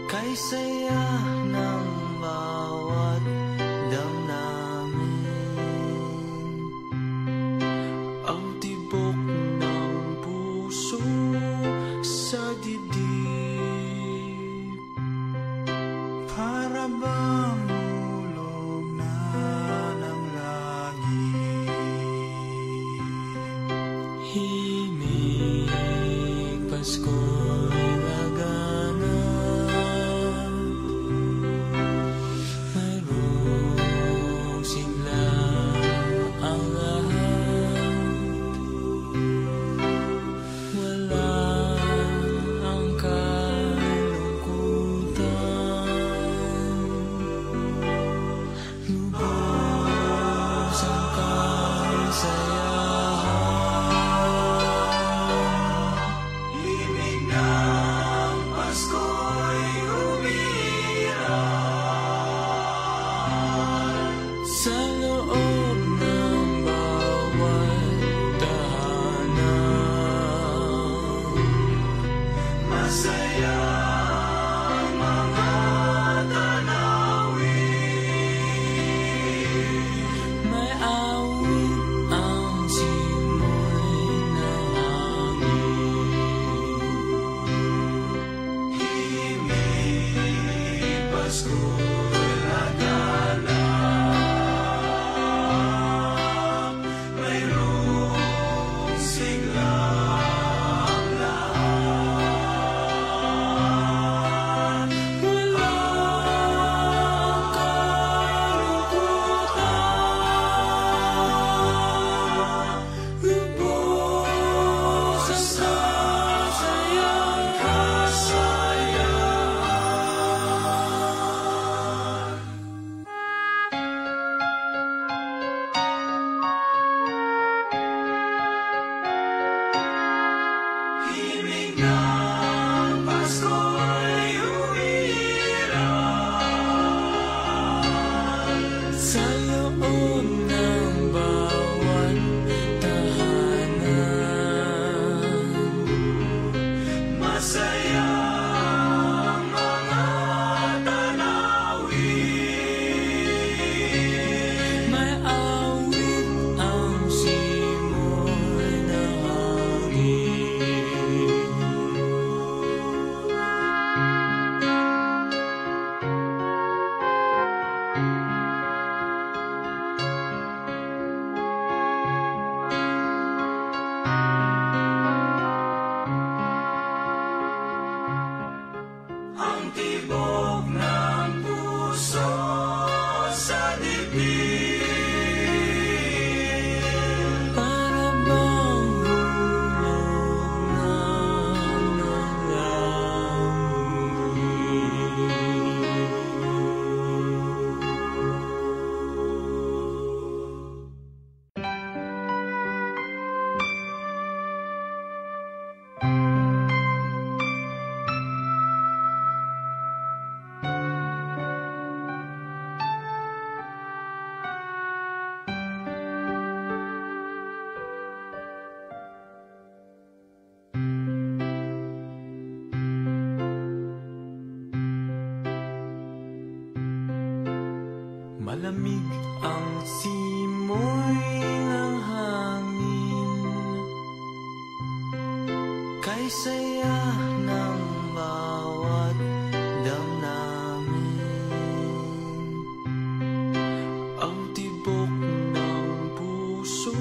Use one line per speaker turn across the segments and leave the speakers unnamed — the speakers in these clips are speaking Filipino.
Kay saya ng bawat damdamin, ang tibok ng puso sa dibdib, para bang ulog na ng langit. Himig Pasko'y lagana, mayroong sigla ang lahat, wala ang kalungkutan, lubos ang kasiyahan. Himig ng Pasko'y umiiral sa loob ng bawat tahanan. Masaya ang mga tanawin, may awit ang simoy ng hangin. Himig Pasko'y lagana, mayroong sigla ang lahat, wala ang kalungkutan, lubos ang kasayahan. Himig ng Pasko'y umiiral sa loob ng bawat tahanan. Masaya ang mga tanawin, may awit ang simoy ng hangin. Ang tibok ng puso sa dibdib, para bang hulog na ng malamig ang simoy ng hangin, kay saya ng bawat damdamin, ang tibok ng puso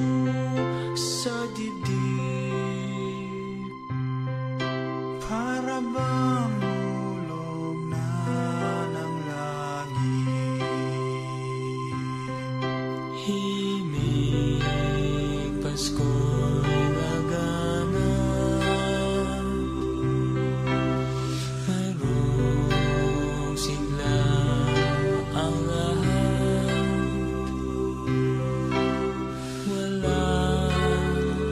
sa dibdib, para bang ulog na ng langit. Himig Pasko'y lagana, mayroong sigla ang lahat, wala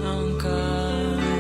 ang kalungkutan,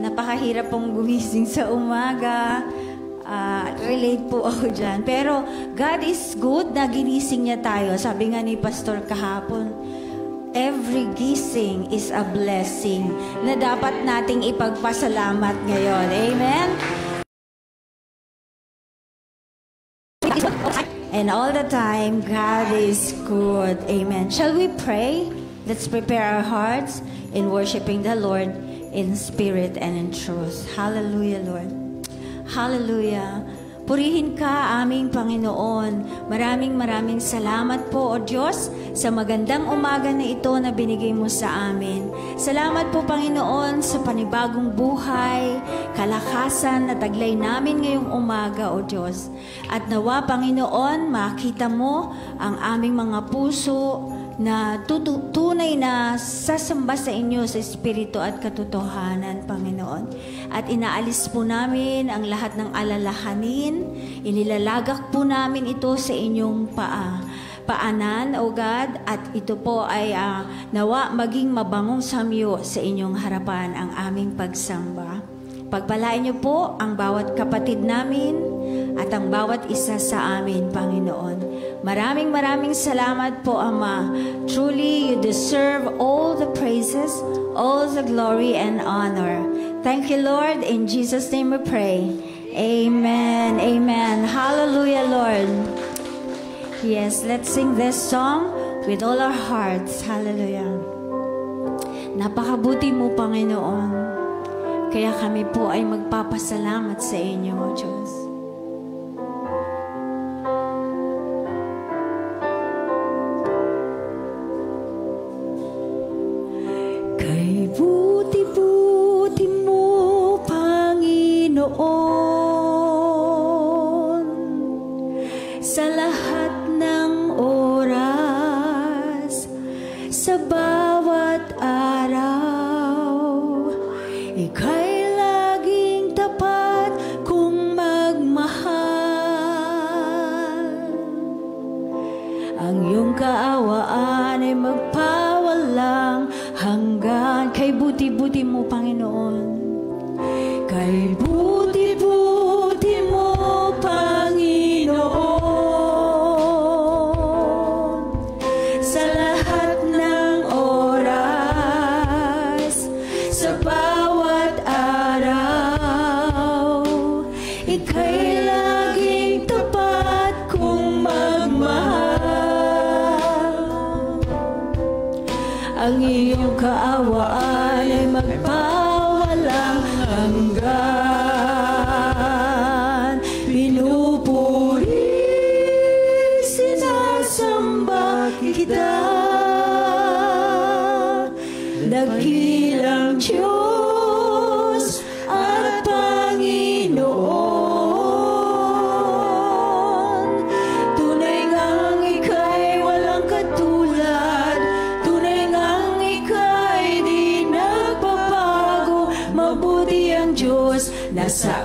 Napakahirap pong gumising sa umaga. Relate po ako dyan. Pero God is good na ginising niya tayo. Sabi nga ni Pastor kahapon, every gising is a blessing na dapat nating ipagpasalamat ngayon. Amen? And all the time, God is good. Amen. Shall we pray? Let's prepare our hearts in worshiping the Lord in spirit and in truth. Hallelujah, Lord. Hallelujah. Purihin ka, aming Panginoon. Maraming salamat po, O Diyos, sa magandang umaga na ito na binigay mo sa amin. Salamat po, Panginoon, sa panibagong buhay, kalakasan na taglay namin ngayong umaga, O Diyos. At nawa, Panginoon, makita mo ang aming mga puso na tunay na sasamba sa inyo sa Espiritu at katotohanan, Panginoon. At inaalis po namin ang lahat ng alalahanin, inilalagak po namin ito sa inyong paanan, O God, at ito po ay nawa maging mabangong samyo sa inyong harapan ang aming pagsamba. Pagpalain niyo po ang bawat kapatid namin at ang bawat isa sa amin, Panginoon. Maraming salamat po, Ama. Truly, you deserve all the praises, all the glory and honor. Thank you, Lord. In Jesus' name we pray. Amen. Amen. Hallelujah, Lord. Yes, let's sing this song with all our hearts. Hallelujah. Napakabuti mo, Panginoon. Kaya kami po ay magpapasalamat sa inyo, O Diyos. Kay buti-buti mo, Panginoon, sa lahat ng oras, sa bawat araw, ika'y laging tapat kung magmahal. Ang iyong kaawaan ay magpawalang hanggan. Kay buti-buti mo, Panginoon. Kay buti-buti mo, Panginoon, sa lahat ng oras, sa bawat araw, ika'y laging tapat kung magmahal. Ang iyong kaawaan ay magpawalang hanggan.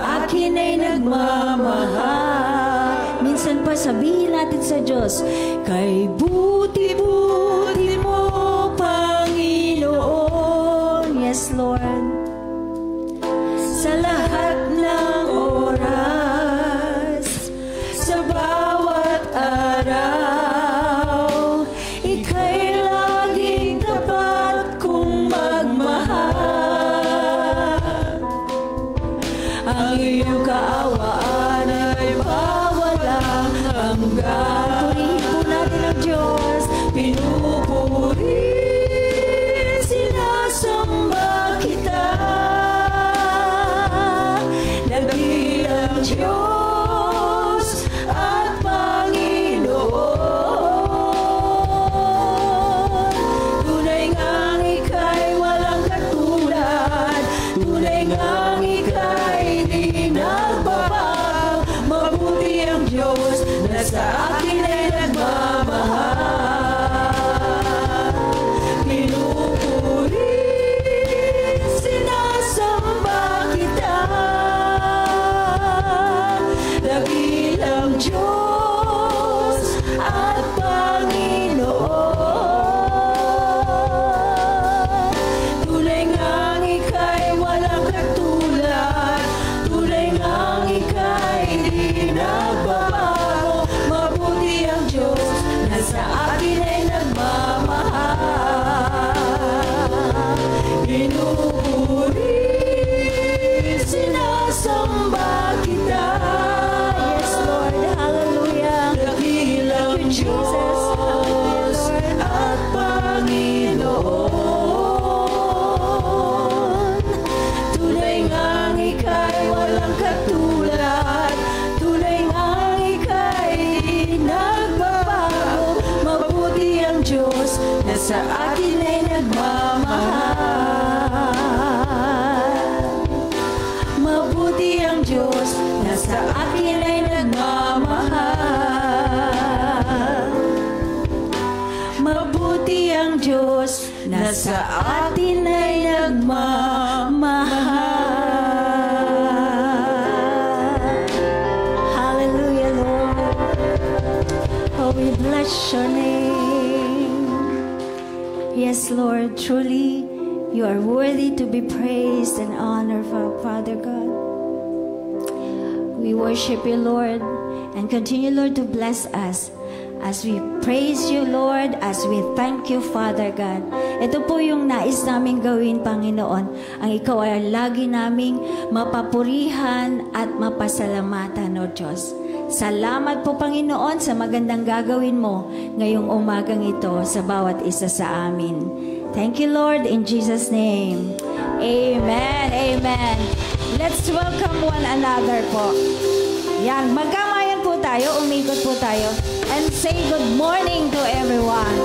akin ay nagmamahal. Minsan pa sabihin natin sa Diyos, kay buti-buti mo, Panginoon. Yes, Lord. Sa lahat ng oras, sa bawat araw, ika'y laging tapat kong magmahal. Ang iyong kaawaan ay mawalang hanggan. Purihin po natin ang Diyos, pinupuri, sinasamba kita. Dakilang Diyos at Panginoon. Tunay ngang ika'y walang katulad, tunay ngang ika'y di nagbabago. Mabuti ang Diyos na sa akin ay nagmamahal. Pinupuri, sinasamba kita. Dakilang Diyos at Panginoon. Tunay ngang ika'y walang katulad, tunay ngang ika'y di nagbabago. Mabuti ang Diyos na sa akin ay nagmamahal. Pinupuri, sinasamba kita. Yes, Lord. Hallelujah. Dakilang Diyos at Panginoon. Tunay ngang ika'y walang katulad, tunay ngang ika'y di nagbabago. Mabuti ang Diyos na sa akin ay nagmamahal. Mabuti ang Diyos na sa akin ay nagmamahal. Mabuti ang Diyos na sa atin ay nagmamahal. Hallelujah, Lord. Oh, we bless your name. Yes, Lord, truly you are worthy to be praised and honored, Father God. We worship you, Lord, and continue, Lord, to bless us as we praise you, Lord, as we thank you, Father God. Ito po yung nais namin gawin, Panginoon. Ang ikaw ay lagi naming mapapurihan at mapasalamatan, O Diyos. Salamat po, Panginoon, sa magandang gagawin mo ngayong umagang ito sa bawat isa sa amin. Thank you, Lord, in Jesus' name. Amen, amen. Let's welcome one another po. Yan, magkamayan po tayo, umikot po tayo, and say good morning to everyone.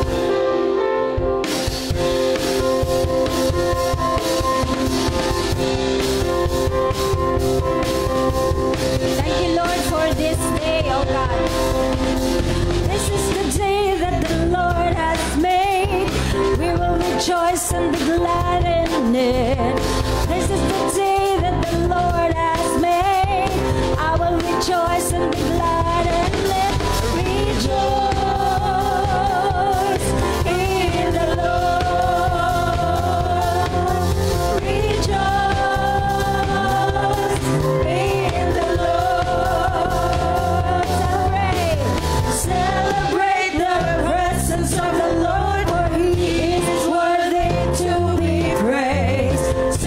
Thank you, Lord, for this day, oh God. This is the day that the Lord has made. We will rejoice and be glad in it. This is the day that the Lord has made. I will rejoice and be glad in it. Rejoice in the Lord. Rejoice in the Lord. Celebrate the presence of the Lord, for He is worthy to be praised.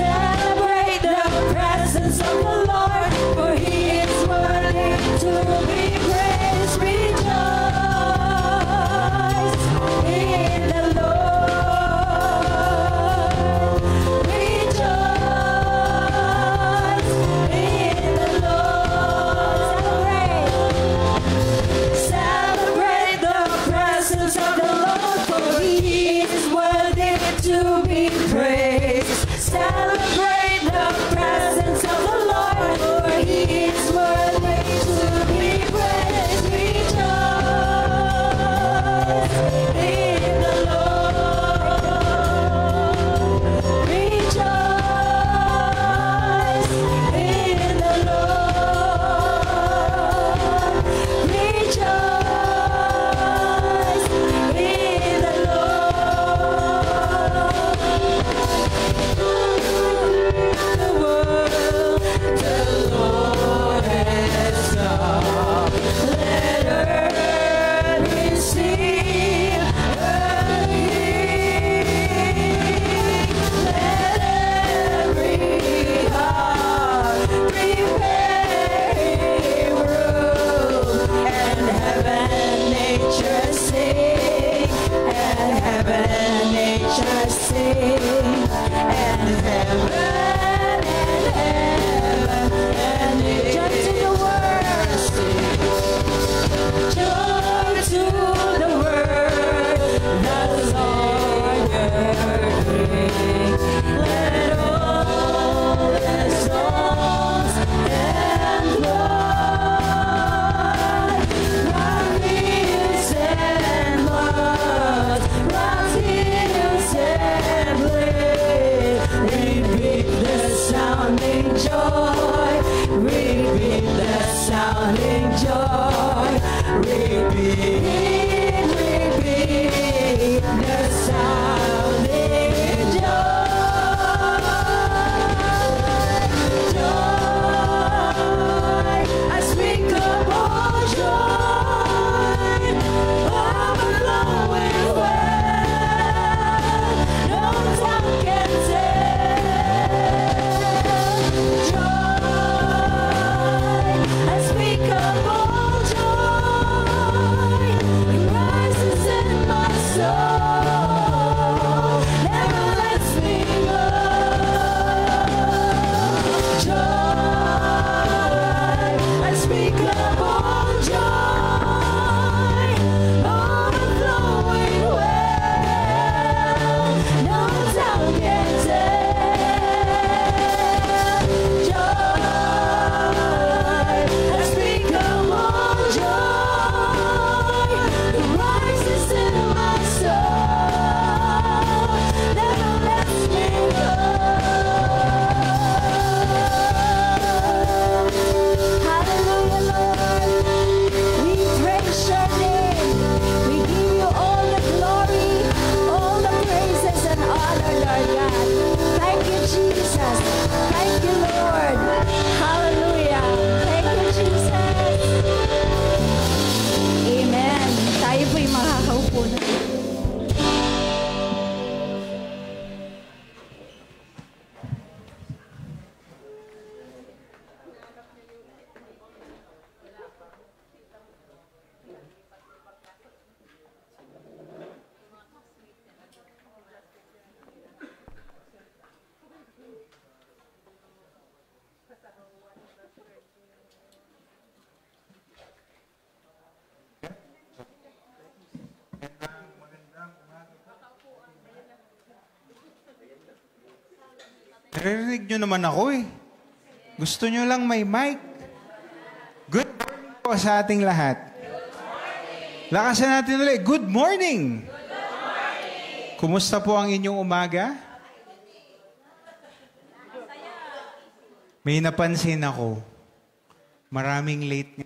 Naririnig nyo naman ako eh. Gusto nyo lang may mic. Good morning po sa ating lahat. Lakasan natin ulit. Good morning! Good morning! Kumusta po ang inyong umaga? May napansin ako. Maraming late.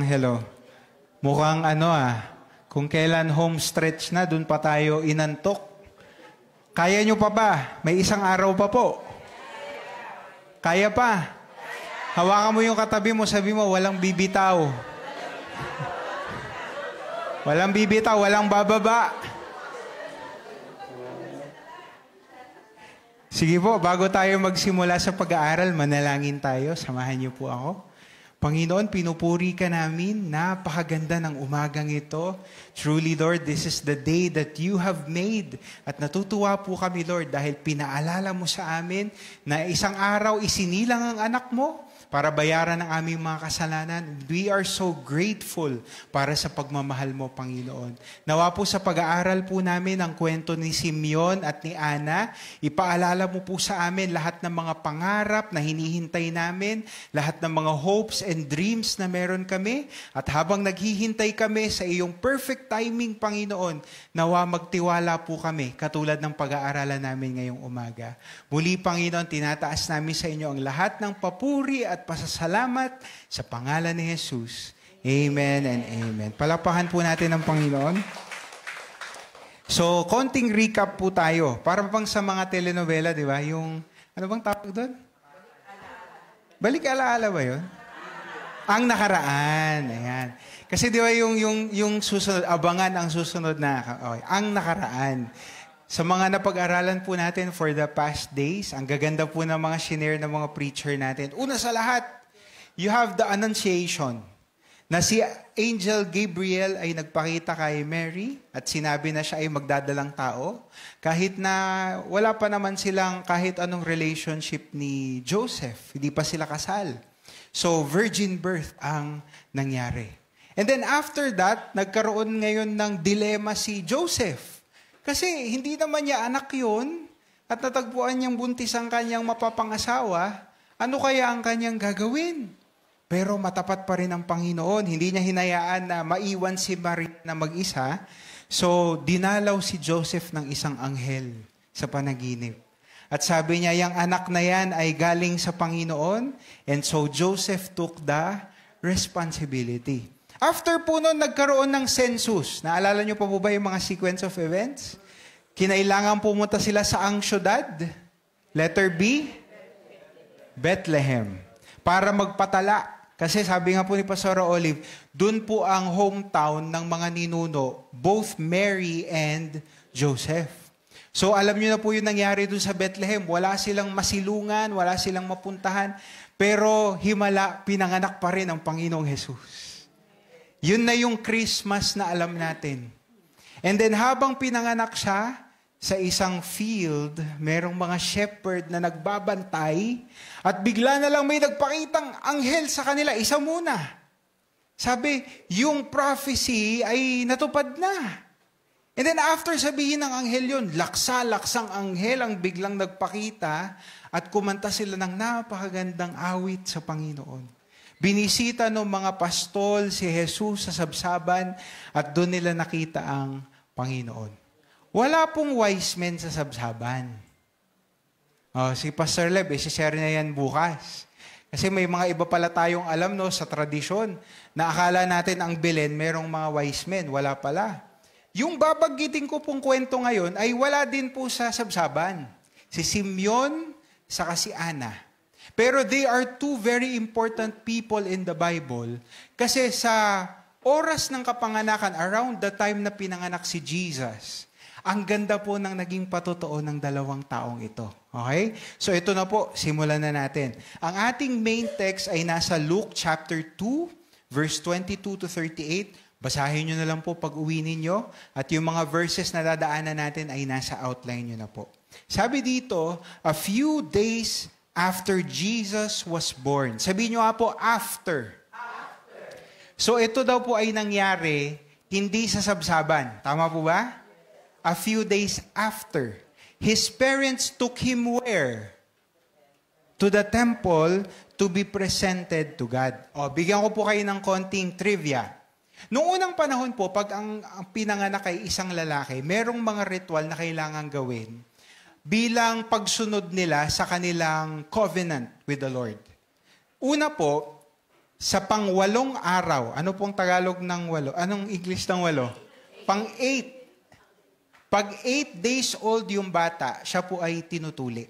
Hello. Mukhang kung kailan home stretch na, dun pa tayo inantok. Kaya nyo pa ba? May isang araw pa po. Kaya pa? Hawakan mo yung katabi mo, sabi mo, walang bibitaw. Walang bibitaw, walang bababa. Sige po, bago tayo magsimula sa pag-aaral, manalangin tayo. Samahan niyo po ako. Panginoon, pinupuri ka namin. Napakaganda ng umagang ito. Truly, Lord, this is the day that you have made. At natutuwa po kami, Lord, dahil pinaalala mo sa amin na isang araw isinilang ang anak mo para bayaran ang aming mga kasalanan. We are so grateful para sa pagmamahal mo, Panginoon. Nawa po sa pag-aaral po namin ang kwento ni Simeon at ni Ana. Ipaalala mo po sa amin lahat ng mga pangarap na hinihintay namin, lahat ng mga hopes and dreams na meron kami. At habang naghihintay kami sa iyong perfect timing, Panginoon, nawa magtiwala po kami katulad ng pag-aaralan namin ngayong umaga. Muli, Panginoon, tinataas namin sa inyo ang lahat ng papuri at pasasalamat sa pangalan ni Jesus. Amen and amen. Palakpakan po natin ang Panginoon. So, konting recap po tayo. Para pang sa mga telenovela, di ba? Yung, ano bang tawag doon? Balik alaala ba yun? Ang nakaraan. Ayan. Kasi di ba yung susunod, abangan ang susunod na, okay, ang nakaraan. Sa mga napag-aralan po natin for the past days, ang gaganda po ng mga shinare ng mga preacher natin. Una sa lahat, you have the Annunciation, na si Angel Gabriel ay nagpakita kay Mary at sinabi na siya ay magdadalang tao. Kahit na wala pa naman silang kahit anong relationship ni Joseph, hindi pa sila kasal. So, virgin birth ang nangyari. And then after that, nagkaroon ngayon ng dilema si Joseph. Kasi hindi naman niya anak yun at natagpuan niyang buntis ang kanyang mapapangasawa, ano kaya ang kanyang gagawin? Pero matapat pa rin ang Panginoon. Hindi niya hinayaan na maiwan si Maria na mag-isa. So, dinalaw si Joseph ng isang anghel sa panaginip. At sabi niya, yung anak na yan ay galing sa Panginoon. And so, Joseph took the responsibility. After po nun, nagkaroon ng census. Naalala niyo pa po ba yung mga sequence of events? Kinailangan pumunta sila sa ang syudad. Letter B, Bethlehem. Para magpatala. Kasi sabi nga po ni Pastora Olive, dun po ang hometown ng mga ninuno, both Mary and Joseph. So alam niyo na po yung nangyari dun sa Bethlehem. Wala silang masilungan, wala silang mapuntahan. Pero himala, pinanganak pa rin ang Panginoong Jesus. Yun na yung Christmas na alam natin. And then habang pinanganak siya, sa isang field, merong mga shepherd na nagbabantay at bigla na lang may nagpakitang anghel sa kanila. Isa muna. Sabi, yung prophecy ay natupad na. And then after sabihin ng anghel yun, laksa-laksang anghel ang biglang nagpakita at kumanta sila ng napakagandang awit sa Panginoon. Binisita ng mga pastol si Jesus sa sabsaban at doon nila nakita ang Panginoon. Wala pong wise men sa sabsaban. Si Pastor Leb, isi-share niya yan bukas. Kasi may mga iba pala tayong alam sa tradisyon na akala natin ang Belen merong mga wise men. Wala pala. Yung babanggitin ko pong kwento ngayon ay wala din po sa sabsaban. Si Simeon saka si Ana. Pero they are two very important people in the Bible kasi sa oras ng kapanganakan, around the time na pinanganak si Jesus, ang ganda po ng naging patotoo ng dalawang taong ito. Okay? So ito na po, simulan na natin. Ang ating main text ay nasa Luke chapter 2, verse 22 to 38. Basahin nyo na lang po pag uwi ninyo at yung mga verses na dadaanan natin ay nasa outline nyo na po. Sabi dito, a few days after Jesus was born. Sabihin nyo nga po, after. So ito daw po ay nangyari hindi sa sabsaban. Tama po ba? A few days after. his parents took him where? To the temple to be presented to God. O, bigyan ko po kayo ng konting trivia. Noong unang panahon po, pag ang pinanganak ay isang lalaki, merong mga ritual na kailangan gawin bilang pagsunod nila sa kanilang covenant with the Lord. Una po, sa pang-8 araw, ano pong Tagalog ng 8? Anong English ng 8? Pang-8. Pag 8 days old yung bata, siya po ay tinutuli.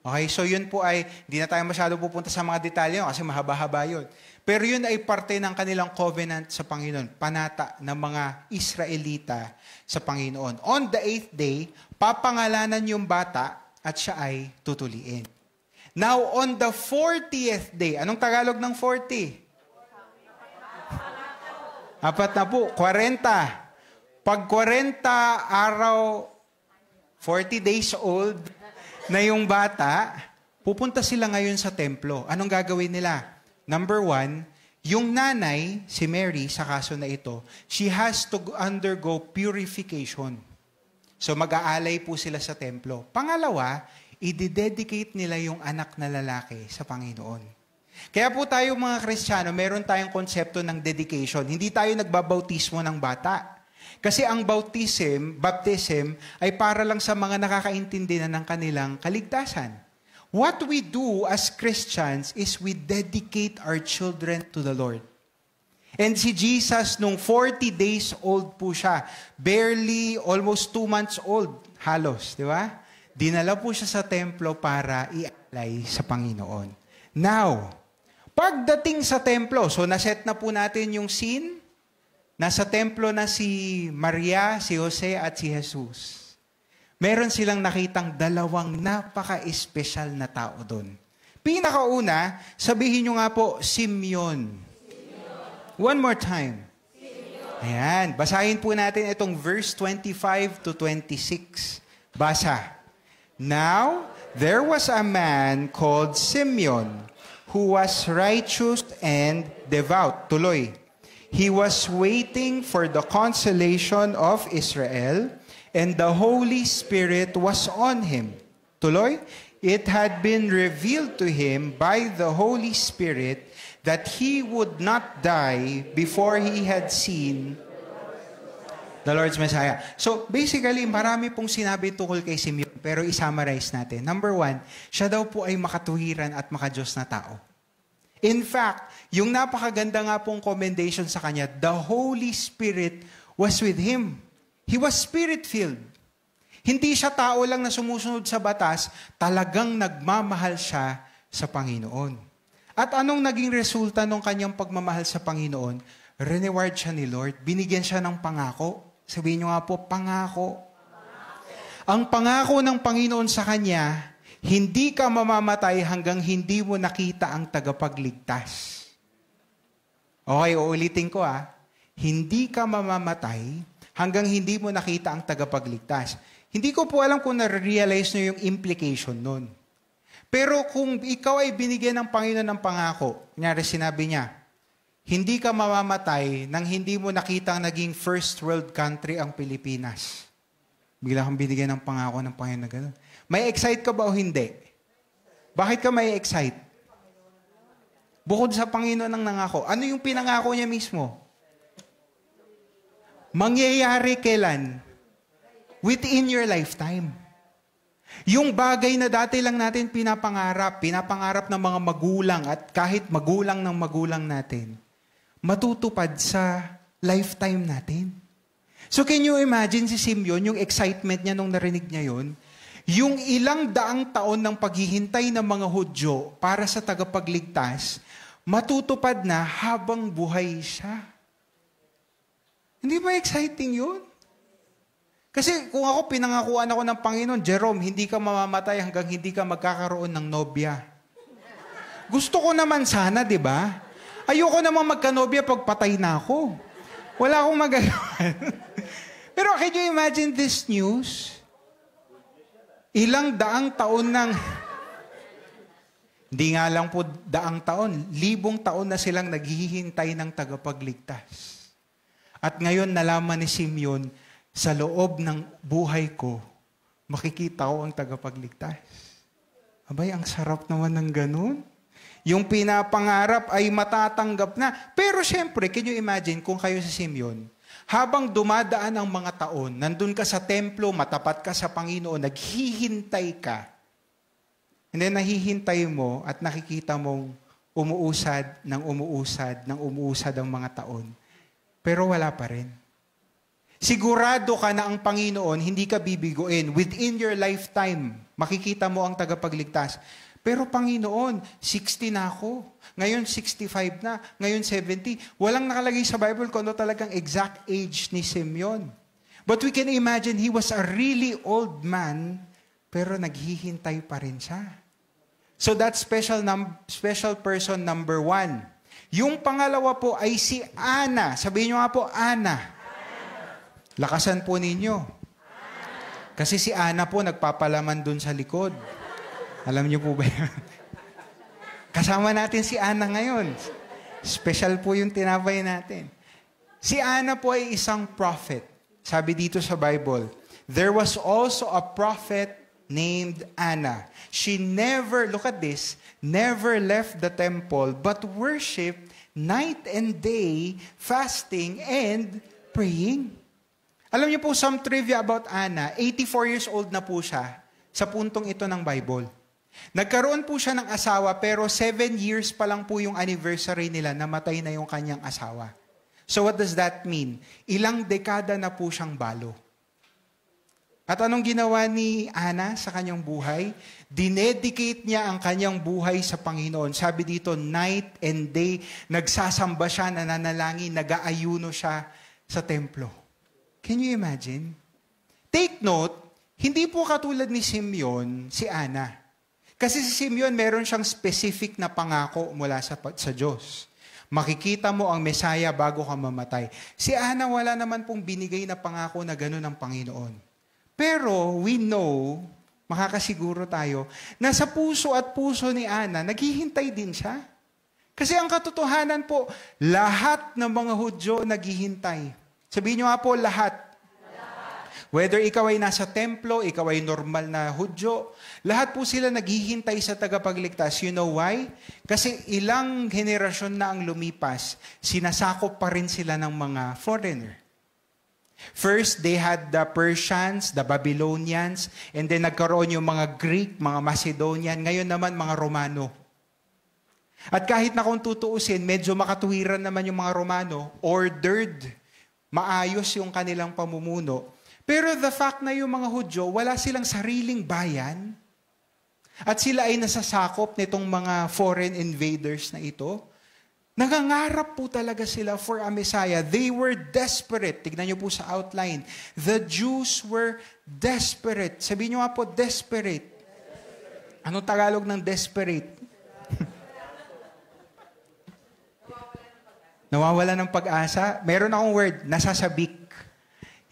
Okay, so yun po ay, hindi na tayo masyado pupunta sa mga detalye kasi mahaba-haba yun. Pero yun ay parte ng kanilang covenant sa Panginoon, panata ng mga Israelita sa Panginoon. On the 8th day, papangalanan yung bata at siya ay tutuliin. Now, on the 40th day, anong Tagalog ng 40? 40. 40. Pag 40 araw, 40 days old na yung bata, pupunta sila ngayon sa templo. Anong gagawin nila? Number 1, yung nanay, si Mary, sa kaso na ito, she has to undergo purification. So mag-aalay po sila sa templo. Pangalawa, i-dedicate nila yung anak na lalaki sa Panginoon. Kaya po tayo mga Kristiyano, meron tayong konsepto ng dedication. Hindi tayo nagbabautismo ng bata. Kasi ang baptism ay para lang sa mga nakakaintindi na ng kanilang kaligtasan. What we do as Christians is we dedicate our children to the Lord. And si Jesus, nung 40 days old po siya, barely, almost 2 months old, halos, di ba? Dinala po siya sa templo para i-alay sa Panginoon. Now, pagdating sa templo, so naset na po natin yung scene. Nasa templo na si Maria, si Jose at si Jesus. Meron silang nakitang 2 napaka-espesyal na tao doon. Pinakauna, sabihin nyo nga po, Simeon. One more time. Ayan, basahin po natin itong verse 25 to 26. Basa. Now, there was a man called Simeon who was righteous and devout. Tuloy. He was waiting for the consolation of Israel, and the Holy Spirit was on him. Tuloy, it had been revealed to him by the Holy Spirit that he would not die before he had seen the Lord's Messiah. So, basically, marami pong sinabi tungkol kay Simeon, pero i-summarize natin. Number 1, siya daw po ay makatuwiran at makadiyos na tao. In fact, yung napakaganda nga pong commendation sa kanya, the Holy Spirit was with him. He was Spirit-filled. Hindi siya tao lang na sumusunod sa batas, talagang nagmamahal siya sa Panginoon. At anong naging resulta ng kanyang pagmamahal sa Panginoon? Reward siya ni Lord. Binigyan siya ng pangako. Sabihin nyo nga po, pangako. Ang pangako ng Panginoon sa kanya, hindi ka mamamatay hanggang hindi mo nakita ang tagapagligtas. Okay, uulitin ko Hindi ka mamamatay hanggang hindi mo nakita ang tagapagligtas. Hindi ko po alam kung na-realize nyo yung implication nun. Pero kung ikaw ay binigyan ng Panginoon ng pangako, kunyari sinabi niya, hindi ka mamamatay nang hindi mo nakita ang naging first world country ang Pilipinas. Bigla kang binigyan ng pangako ng Panginoon na gano'n. May excite ka ba o hindi? Bakit ka may excite? Bukod sa Panginoon ang nangako. Ano yung pinangako niya mismo? Mangyayari kailan? Within your lifetime. Yung bagay na dati lang natin pinapangarap ng mga magulang at kahit magulang ng magulang natin, matutupad sa lifetime natin. So can you imagine si Simeon, yung excitement niya nung narinig niya yun? Yung ilang daang taon ng paghihintay ng mga Hudyo para sa tagapagligtas, matutupad na habang buhay siya. Hindi ba exciting yun? Kasi kung ako, pinangakuan ako ng Panginoon, Jerome, hindi ka mamamatay hanggang hindi ka magkakaroon ng nobya. Gusto ko naman sana, di ba? Ayoko naman magkanobya pag patay na ako. Wala akong magagawa. Pero can you imagine this news? Ilang daang taon nang, hindi nga lang po daang taon, 1,000 taon na silang naghihintay ng tagapagligtas. At ngayon nalaman ni Simeon, sa loob ng buhay ko, makikita ko ang tagapagligtas. Abay, ang sarap naman ng ganun. Yung pinapangarap ay matatanggap na. Pero syempre, can you imagine kung kayo si Simeon, habang dumadaan ang mga taon, nandun ka sa templo, matapat ka sa Panginoon, naghihintay ka. And then nahihintay mo at nakikita mong umuusad ang mga taon. Pero wala pa rin. Sigurado ka na ang Panginoon, hindi ka bibiguin. Within your lifetime, makikita mo ang tagapagligtas. Pero Panginoon, 60 na ako. Ngayon 65 na. Ngayon 70. Walang nakalagay sa Bible kung ano talagang exact age ni Simeon. But we can imagine he was a really old man, pero naghihintay pa rin siya. So that's special person number 1. Yung pangalawa po ay si Ana. Sabihin nyo nga po, Ana. Lakasan po ninyo. Kasi si Ana po nagpapalaman dun sa likod. Alam niyo po ba yun? Kasama natin si Ana ngayon. Special po yung tinapay natin. Si Ana po ay isang prophet. Sabi dito sa Bible, there was also a prophet named Anna. She never, look at this, never left the temple but worshiped night and day, fasting and praying. Alam niyo po, some trivia about Anna, 84 years old na po siya sa puntong ito ng Bible. Nagkaroon po siya ng asawa pero 7 years pa lang po yung anniversary nila, namatay na yung kanyang asawa. So what does that mean? Ilang dekada na po siyang balo. At anong ginawa ni Ana sa kanyang buhay? Dinedicate niya ang kanyang buhay sa Panginoon. Sabi dito, night and day, nagsasamba siya, nananalangin, nag-aayuno siya sa templo. Can you imagine? Take note, hindi po katulad ni Simeon, si Ana. Kasi si Simeon, meron siyang specific na pangako mula sa Diyos. Makikita mo ang Mesaya bago ka mamatay. Si Ana, wala naman pong binigay na pangako na gano'n ang Panginoon. Pero we know, makakasiguro tayo, na sa puso at puso ni Ana, naghihintay din siya. Kasi ang katotohanan po, lahat ng mga Hudyo naghihintay. Sabihin nyo nga po, lahat. Whether ikaw ay nasa templo, ikaw ay normal na Hudyo, lahat po sila naghihintay sa tagapagligtas. You know why? Kasi ilang henerasyon na ang lumipas, sinasakop pa rin sila ng mga foreigner. First, they had the Persians, the Babylonians, and then nagkaroon yung mga Greek, mga Macedonian, ngayon naman mga Romano. At kahit na kung tutuusin, medyo makatuwiran naman yung mga Romano, ordered, maayos yung kanilang pamumuno. Pero the fact na yung mga Hudyo, wala silang sariling bayan, at sila ay nasasakop nitong mga foreign invaders na ito, nangangarap po talaga sila for a Messiah. They were desperate. Tignan niyo po sa outline. The Jews were desperate. Sabihin niyo nga po, desperate. Anong Tagalog ng desperate? Nawawala ng pag-asa. Meron akong word, nasasabik.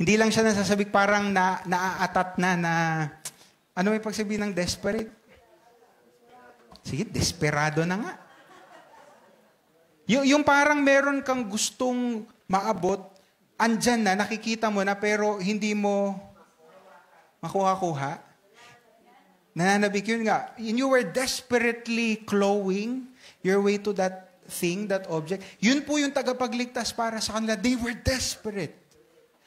Hindi lang siya nasasabik, parang naaatat na, ano may pagsabihin ng desperate? Sige, desperado na nga. Yung parang meron kang gustong maabot, andyan na, nakikita mo na, pero hindi mo makuha-kuha. Nananabik yun nga. You were desperately clawing your way to that thing, that object. Yun po yung tagapagligtas para sa kanila. They were desperate.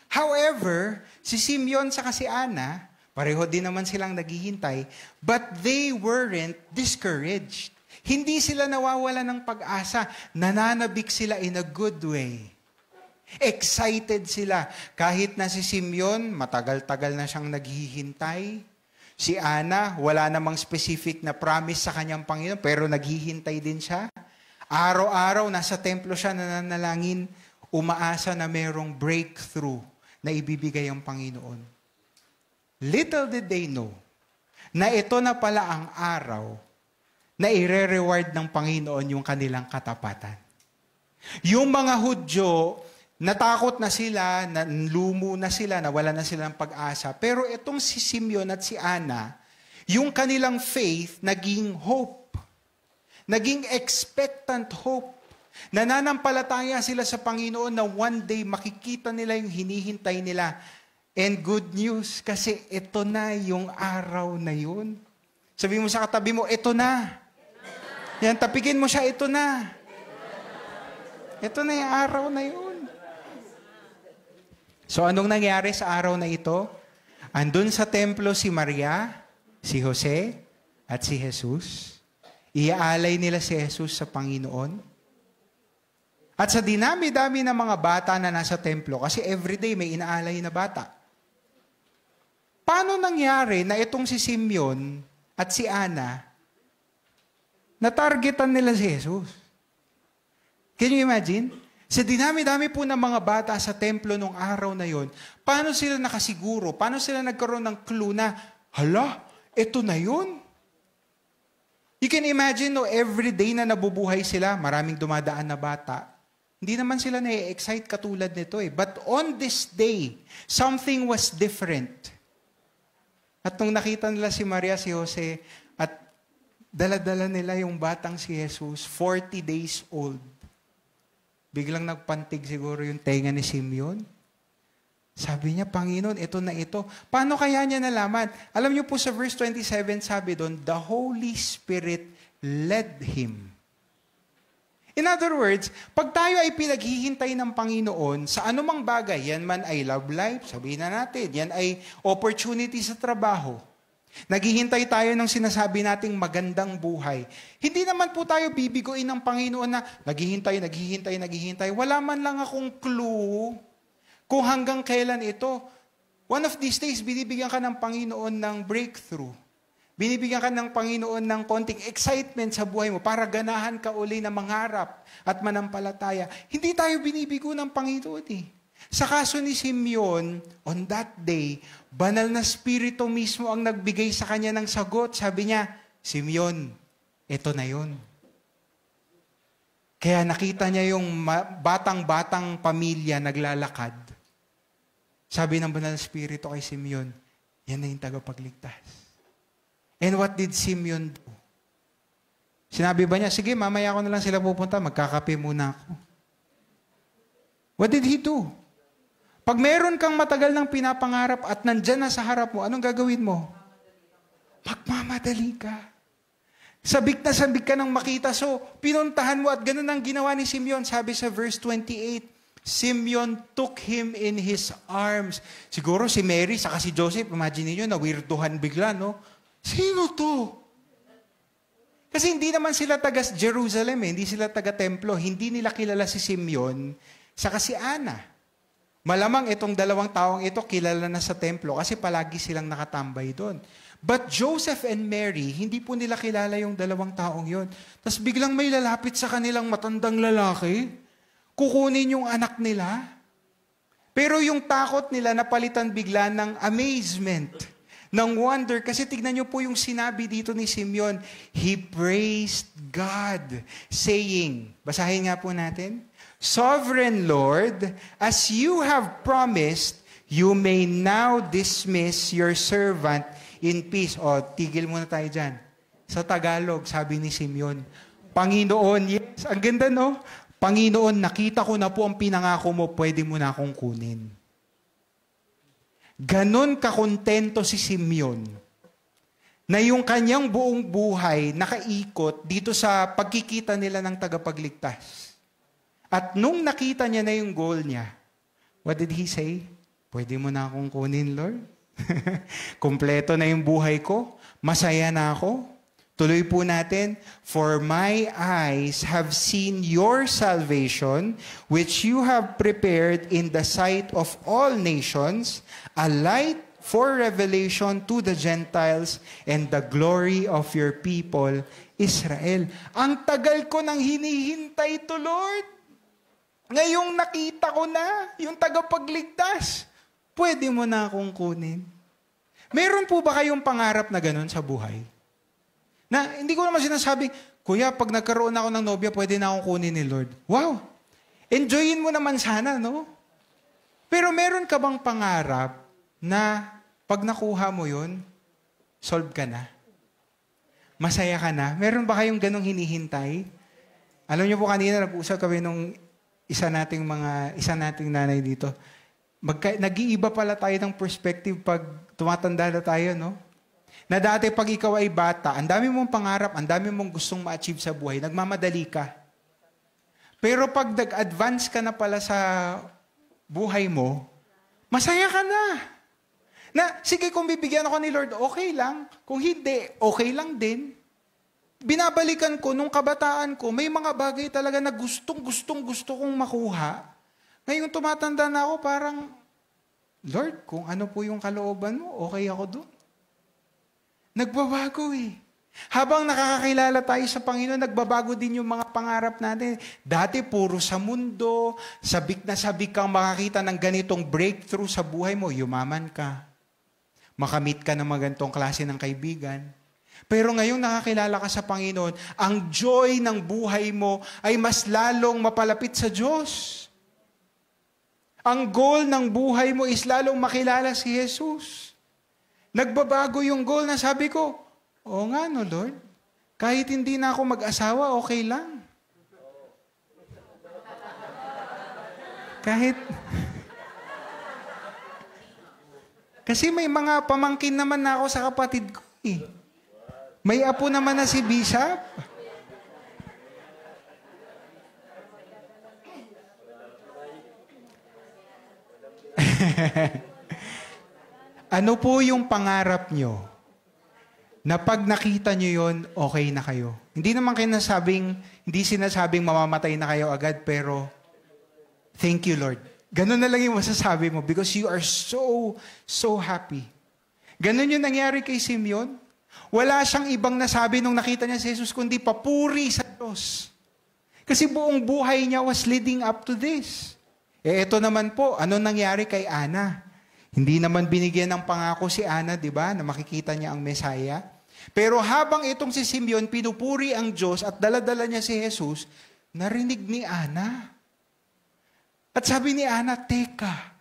However, si Simeon sa si Ana, pareho din naman silang naghihintay, but they weren't discouraged. Hindi sila nawawala ng pag-asa. Nananabik sila in a good way. Excited sila. Kahit na si Simeon, matagal-tagal na siyang naghihintay. Si Ana, wala namang specific na promise sa kanyang Panginoon, pero naghihintay din siya. Araw-araw, nasa templo siya nananalangin, umaasa na merong breakthrough na ibibigay ang Panginoon. Little did they know na ito na pala ang araw na ire-reward ng Panginoon yung kanilang katapatan. Yung mga Hudyo, natakot na sila, lumo na sila, nawala na sila ng pag-asa. Pero itong si Simeon at si Ana, yung kanilang faith naging hope. Naging expectant hope. Nananampalataya sila sa Panginoon na one day makikita nila yung hinihintay nila. and good news kasi ito na yung araw na yun. Sabi mo sa katabi mo, ito na. Yan, tapikin mo siya, ito na. Ito na yung araw na yun. So anong nangyari sa araw na ito? Andun sa templo si Maria, si Jose, at si Jesus. Iaalay nila si Jesus sa Panginoon. At sa dinami-dami ng mga bata na nasa templo, kasi everyday may inaalay na bata. Paano nangyari na itong si Simeon at si Ana, na-targetan nila si Jesus? Can you imagine? Sa dinami-dami po ng mga bata sa templo nung araw na yon, paano sila nakasiguro? Paano sila nagkaroon ng clue na, hala, ito na yun? You can imagine, no, every day na nabubuhay sila, maraming dumadaan na bata. Hindi naman sila na-excite katulad nito eh. But on this day, something was different. At nung nakita nila si Maria, si Jose, at dala-dala nila yung batang si Jesus, 40 days old. Biglang nagpantig siguro yung tenga ni Simeon. Sabi niya, Panginoon, ito na ito. Paano kaya niya nalaman? Alam niyo po sa verse 27, sabi doon, the Holy Spirit led him. In other words, pag tayo ay pinaghihintay ng Panginoon sa anumang bagay, yan man ay love life, sabihin na natin, yan ay opportunity sa trabaho. Naghihintay tayo ng sinasabi nating magandang buhay. Hindi naman po tayo bibiguin ng Panginoon na naghihintay. Wala man lang akong clue kung hanggang kailan ito. One of these days, binibigyan ka ng Panginoon ng breakthrough. Binibigyan ka ng Panginoon ng konting excitement sa buhay mo para ganahan ka uli na mangarap at manampalataya. Hindi tayo binibigo ng Panginoon eh. Sa kaso ni Simeon, on that day, banal na spirito mismo ang nagbigay sa kanya ng sagot. Sabi niya, Simeon, ito na yun. Kaya nakita niya yung batang-batang pamilya naglalakad. Sabi ng banal na spirito kay Simeon, yan na yung tagapagligtas. And what did Simeon do? Sinabi ba niya, sige, mamaya ko na lang sila pupunta, magkakape muna ako. What did he do? Pag meron kang matagal ng pinapangarap at nandyan na sa harap mo, anong gagawin mo? Magmamadali ka. Sabik na sabik ka ng makita. So, pinuntahan mo at ganun ang ginawa ni Simeon. Sabi sa verse 28, Simeon took him in his arms. Siguro si Mary, saka si Joseph, imagine niyo, nawirduhan bigla, no? Sino to? Kasi hindi naman sila taga Jerusalem, hindi sila taga templo. Hindi nila kilala si Simeon, saka si Ana. Malamang itong dalawang taong ito kilala na sa templo kasi palagi silang nakatambay doon. But Joseph and Mary, hindi po nila kilala yung dalawang taong yon. Tapos biglang may lalapit sa kanilang matandang lalaki, kukunin yung anak nila. Pero yung takot nila napalitan bigla ng amazement, ng wonder. Kasi tignan niyo po yung sinabi dito ni Simeon, he praised God, saying, basahin nga po natin, Sovereign Lord, as you have promised, you may now dismiss your servant in peace. O, tigil muna tayo dyan. Sa Tagalog, sabi ni Simeon, Panginoon, yes, ang ganda no? Panginoon, nakita ko na po ang pinangako mo, pwede mo na akong kunin. Ganon kakontento si Simeon na yung kanyang buong buhay nakaikot dito sa pagkikita nila ng tagapagligtas. At nung nakita niya na yung goal niya, what did he say? Pwede mo na akong kunin, Lord? Kompleto na yung buhay ko? Masaya na ako? Tuloy po natin, for my eyes have seen your salvation, which you have prepared in the sight of all nations, a light for revelation to the Gentiles and the glory of your people, Israel. Ang tagal ko nang hinihintay to, Lord. Ngayong nakita ko na yung tagapagligtas. Pwede mo na akong kunin. Meron po ba kayong pangarap na ganun sa buhay? Na hindi ko naman sinasabi, Kuya, pag nagkaroon ako ng nobya, pwede na akong kunin ni Lord. Wow! Enjoyin mo naman sana, no? Pero meron ka bang pangarap na pag nakuha mo yun, solve ka na? Masaya ka na? Meron ba kayong ganong hinihintay? Alam niyo po kanina, nag-usap kami nung isa nating nanay dito. nag-iiba pala tayo ng perspective pag tumatanda na tayo, no? Na dati pag ikaw ay bata, ang dami mong pangarap, ang dami mong gustong ma-achieve sa buhay, nagmamadali ka. Pero pag nag-advance ka na pala sa buhay mo, masaya ka na. Sige, kung bibigyan ako ni Lord, okay lang. Kung hindi, okay lang din. Binabalikan ko, nung kabataan ko, may mga bagay talaga na gusto kong makuha. Ngayon tumatanda na ako, parang, Lord, kung ano po yung kalooban mo, okay ako doon. Nagbabago eh. Habang nakakakilala tayo sa Panginoon, nagbabago din yung mga pangarap natin. Dati puro sa mundo, sabik na sabik kang makakita ng ganitong breakthrough sa buhay mo, yumaman ka. Makamit ka ng mga ganitong klase ng kaibigan. Pero ngayong nakakilala ka sa Panginoon, ang joy ng buhay mo ay mas lalong mapalapit sa Diyos. Ang goal ng buhay mo is lalong makilala si Jesus. Nagbabago yung goal na sabi ko, oo nga no Lord, kahit hindi na ako mag-asawa, okay lang. Kasi may mga pamangkin naman na ako sa kapatid ko eh. May apo naman na si Bishop. Ano po yung pangarap nyo? Na pag nakita nyo yun, okay na kayo. Hindi sinasabing mamamatay na kayo agad, pero thank you, Lord. Ganun na lang yung masasabi mo because you are so happy. Ganun yung nangyari kay Simeon. Wala siyang ibang nasabi nung nakita niya si Jesus, kundi papuri sa Diyos. Kasi buong buhay niya was leading up to this. Ito naman po, ano nangyari kay Ana? Hindi naman binigyan ng pangako si Ana, di ba, na makikita niya ang Messiah. Pero habang itong si Simeon pinupuri ang Diyos at daladala niya si Jesus, narinig ni Ana. At sabi ni Ana, teka,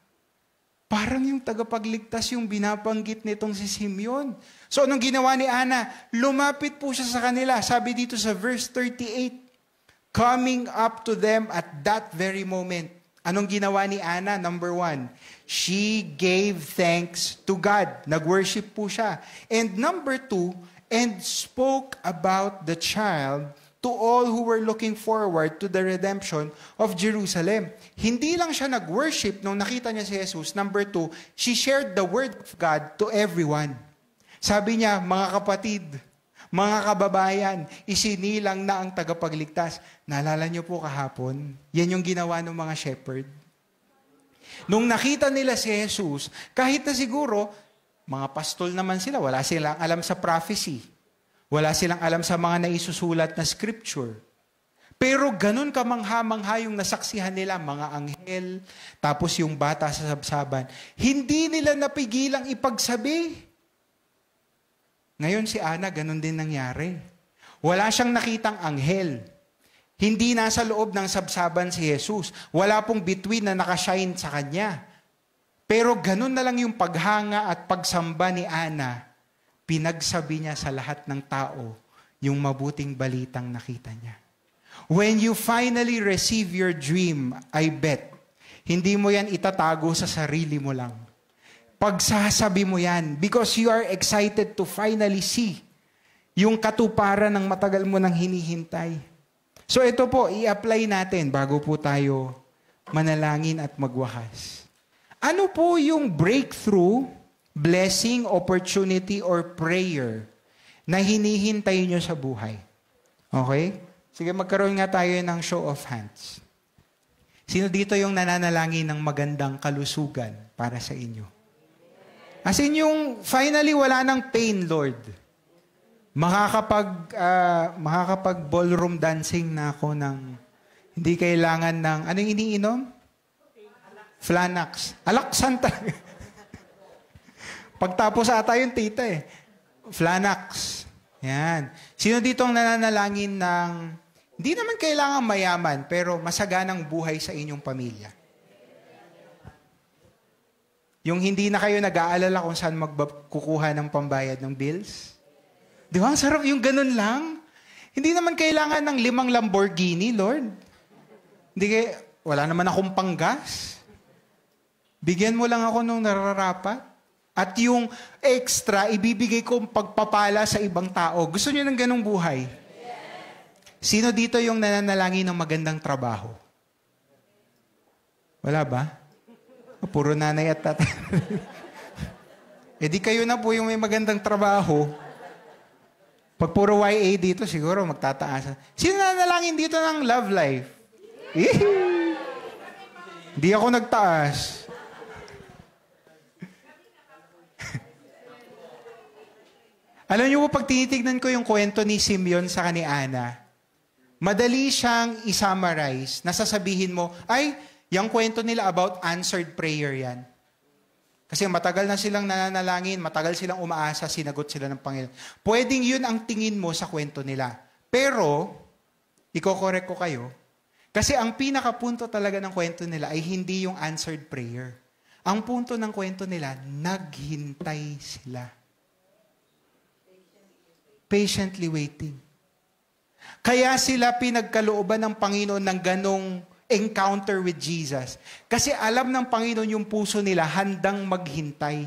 parang yung tagapagligtas yung binabanggit nitong si Simeon. So anong ginawa ni Ana? Lumapit po siya sa kanila. Sabi dito sa verse 38, coming up to them at that very moment. Anong ginawa ni Ana? Number 1, she gave thanks to God. Nag-worship po siya. And number 2, and spoke about the child to all who were looking forward to the redemption of Jerusalem. Hindi lang siya nag-worship nung nakita niya si Jesus. Number 2, she shared the word of God to everyone. Sabi niya, mga kapatid, mga kababayan, isinilang na ang tagapagligtas. Naalala niyo po kahapon, yan yung ginawa ng mga shepherd. Nung nakita nila si Jesus, kahit na siguro, mga pastol naman sila, wala silang alam sa prophecy. Wala silang alam sa mga naisusulat na scripture. Pero ganun kamangha-mangha yung nasaksihan nila, mga anghel, tapos yung bata sa sabsaban. Hindi nila napigilang ipagsabi. Ngayon si Ana, ganun din nangyari. Wala siyang nakitang anghel. Hindi nasa loob ng sabsaban si Jesus. Wala pong bituin na nakashine sa kanya. Pero ganun na lang yung paghanga at pagsamba ni Ana, pinagsabi niya sa lahat ng tao yung mabuting balitang nakita niya. When you finally receive your dream, I bet, hindi mo yan itatago sa sarili mo lang. Pagsasabi mo yan because you are excited to finally see yung katuparan ng matagal mo nang hinihintay. So ito po, i-apply natin bago po tayo manalangin at magwakas. Ano po yung breakthrough, blessing, opportunity, or prayer na hinihintay nyo sa buhay? Okay? Sige, magkaroon nga tayo ng show of hands. Sino dito yung nananalangin ng magandang kalusugan para sa inyo? As in yung finally wala ng pain, Lord. Makakapag ballroom dancing na ako ng hindi kailangan ng, anong iniinom? Flanax. Alaksan talaga. Pagtapos ata yung tita eh. Flanax. Yan. Sino dito ang nananalangin ng, hindi naman kailangan mayaman, pero masaganang buhay sa inyong pamilya? Yung hindi na kayo nag-aalala kung saan magkukuha ng pambayad ng bills? Di ba? Ang sarap yung ganun lang. Hindi naman kailangan ng 5 Lamborghini, Lord. Wala naman akong panggas. Bigyan mo lang ako nung nararapat. At yung extra, ibibigay ko pagpapala sa ibang tao. Gusto niyo ng ganong buhay? Sino dito yung nananalangin ng magandang trabaho? Wala ba? Puro nanay at tatay. E di kayo na po yung may magandang trabaho. Pag puro YA dito, siguro magtataas. Sino nananalangin dito ng love life? Hindi ako nagtaas. Alam niyo po, pag tinitignan ko yung kwento ni Simeon sa ni Ana, madali siyang i-summarize. Nasasabihin mo, ay, yung kwento nila about answered prayer yan. Kasi matagal na silang nananalangin, matagal silang umaasa, sinagot sila ng Panginoon. Pwedeng yun ang tingin mo sa kwento nila. Pero, iko-correct ko kayo, kasi ang pinakapunto talaga ng kwento nila ay hindi yung answered prayer. Ang punto ng kwento nila, naghintay sila. Patiently waiting. Kaya sila pinagkalooban ng Panginoon ng ganong encounter with Jesus. Kasi alam ng Panginoon yung puso nila handang maghintay.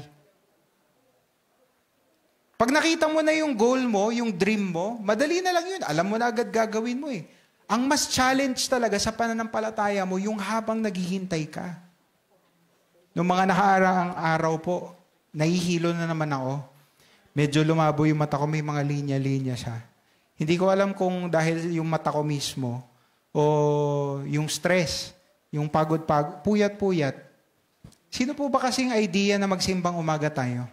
Pag nakita mo na yung goal mo, yung dream mo, madali na lang yun. Alam mo na agad gagawin mo eh. Ang mas challenge talaga sa pananampalataya mo, yung habang naghihintay ka. Noong mga nakaraang araw po, nahihilo na naman ako. Medyo lumabo yung mata ko, may mga linya-linya siya. Hindi ko alam kung dahil yung mata ko mismo o yung stress, yung pagod-pagod, puyat-puyat. Sino po ba kasing idea na magsimbang umaga tayo?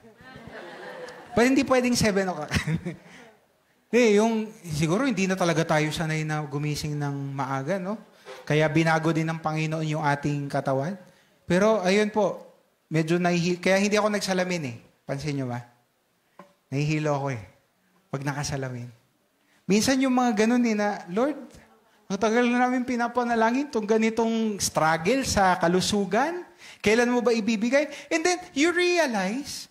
But hindi pwedeng 7 o'clock. Siguro hindi na talaga tayo sanay na gumising ng maaga, no? Kaya binago din ng Panginoon yung ating katawan. Pero ayun po, medyo kaya hindi ako nagsalamin eh. Pansin nyo ba? Nahihilo ako eh. Pag nakasalamin. Minsan yung mga ganun eh na, Lord, ang tagal na namin pinapanalangin itong ganitong struggle sa kalusugan. Kailan mo ba ibibigay? And then, you realize,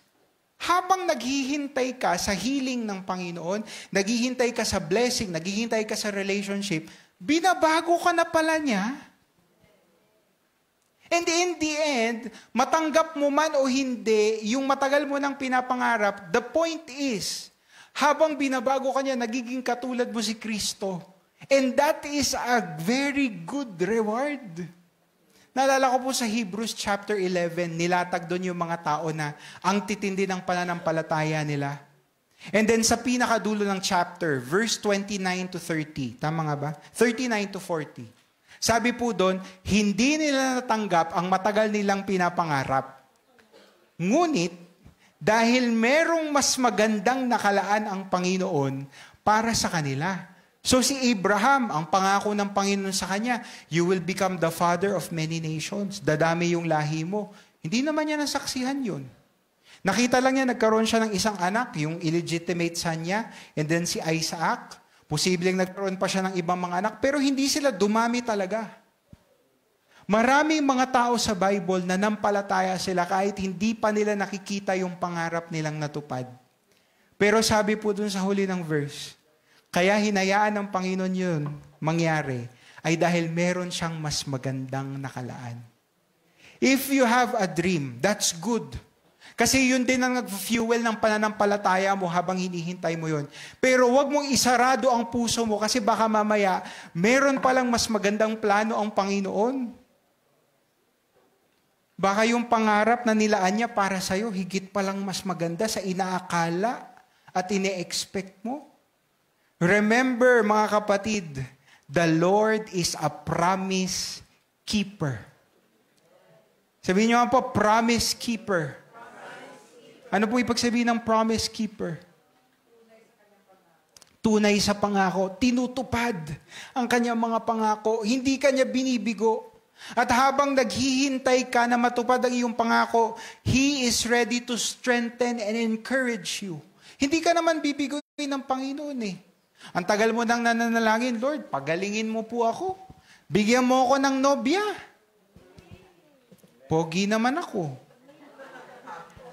habang naghihintay ka sa healing ng Panginoon, naghihintay ka sa blessing, naghihintay ka sa relationship, binabago ka na pala niya. And in the end, matanggap mo man o hindi, yung matagal mo nang pinapangarap, the point is, habang binabago ka niya, nagiging katulad mo si Kristo. And that is a very good reward. Naalala ko po sa Hebrews chapter 11, nilatag doon yung mga tao na ang titindi ng pananampalataya nila. And then sa pinakadulo ng chapter, verse 29 to 30, tama nga ba? 39 to 40. Sabi po doon, hindi nila natanggap ang matagal nilang pinapangarap. Ngunit, dahil merong mas magandang nakalaan ang Panginoon para sa kanila. So si Abraham, ang pangako ng Panginoon sa kanya, you will become the father of many nations. Dadami yung lahi mo. Hindi naman niya nasaksihan yun. Nakita lang niya, nagkaroon siya ng isang anak, yung illegitimate son niya, and then si Isaac. Posibleng nagkaroon pa siya ng ibang mga anak, pero hindi sila dumami talaga. Maraming mga tao sa Bible na nampalataya sila kahit hindi pa nila nakikita yung pangarap nilang natupad. Pero sabi po dun sa huli ng verse, kaya hinayaan ng Panginoon yun mangyari ay dahil meron siyang mas magandang nakalaan. If you have a dream, that's good. Kasi yun din ang nag-fuel ng pananampalataya mo habang hinihintay mo yun. Pero wag mong isarado ang puso mo kasi baka mamaya meron palang mas magandang plano ang Panginoon. Baka yung pangarap na nilaan niya para sa'yo, higit palang mas maganda sa inaakala at ine-expect mo. Remember, mga kapatid, the Lord is a promise keeper. Sabihin niyo nga po, promise keeper. Ano po ibig sabihin ng promise keeper? Tunay sa pangako. Tinutupad ang kanyang mga pangako. Hindi kanya binibigo. At habang naghihintay ka na matupad ang iyong pangako, He is ready to strengthen and encourage you. Hindi ka naman bibigoy ng Panginoon eh. Ang tagal mo nang nananalangin, Lord, pagalingin mo po ako. Bigyan mo ako ng nobya. Pogi naman ako.